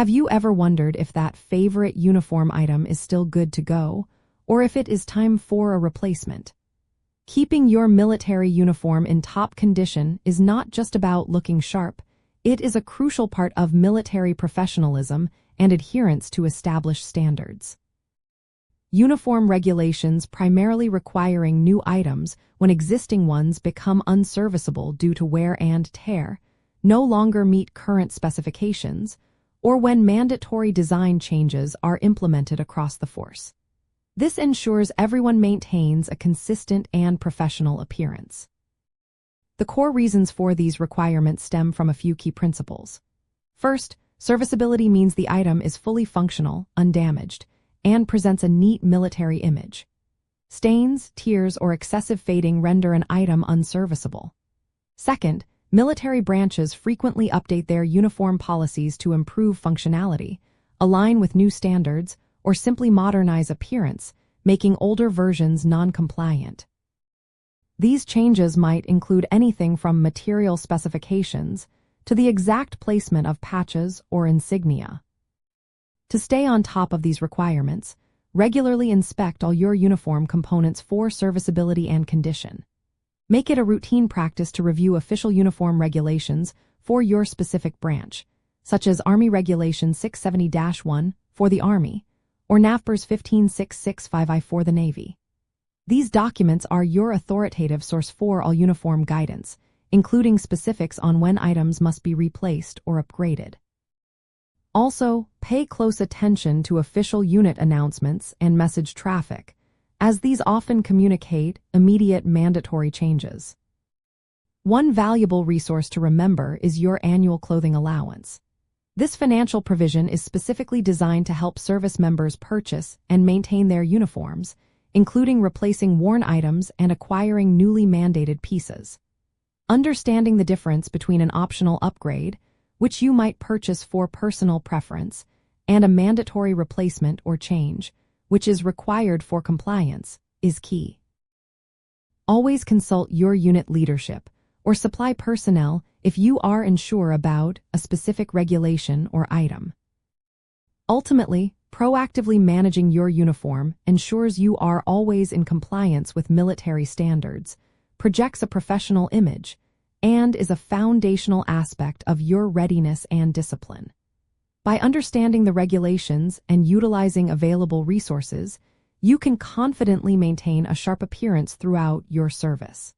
Have you ever wondered if that favorite uniform item is still good to go, or if it is time for a replacement? Keeping your military uniform in top condition is not just about looking sharp. It is a crucial part of military professionalism and adherence to established standards. Uniform regulations primarily requiring new items when existing ones become unserviceable due to wear and tear, no longer meet current specifications, or when mandatory design changes are implemented across the force. This ensures everyone maintains a consistent and professional appearance. The core reasons for these requirements stem from a few key principles. First, serviceability means the item is fully functional, undamaged, and presents a neat military image. Stains, tears, or excessive fading render an item unserviceable. Second, military branches frequently update their uniform policies to improve functionality, align with new standards, or simply modernize appearance, making older versions non-compliant. These changes might include anything from material specifications to the exact placement of patches or insignia. To stay on top of these requirements, regularly inspect all your uniform components for serviceability and condition. Make it a routine practice to review official uniform regulations for your specific branch, such as Army Regulation 670-1 for the Army, or NAVPERS 15665I for the Navy. These documents are your authoritative source for all uniform guidance, including specifics on when items must be replaced or upgraded. Also, pay close attention to official unit announcements and message traffic, as these often communicate immediate mandatory changes. One valuable resource to remember is your annual clothing allowance. This financial provision is specifically designed to help service members purchase and maintain their uniforms, including replacing worn items and acquiring newly mandated pieces. Understanding the difference between an optional upgrade, which you might purchase for personal preference, and a mandatory replacement or change, which is required for compliance, is key. Always consult your unit leadership or supply personnel if you are unsure about a specific regulation or item. Ultimately, proactively managing your uniform ensures you are always in compliance with military standards, projects a professional image, and is a foundational aspect of your readiness and discipline. By understanding the regulations and utilizing available resources, you can confidently maintain a sharp appearance throughout your service.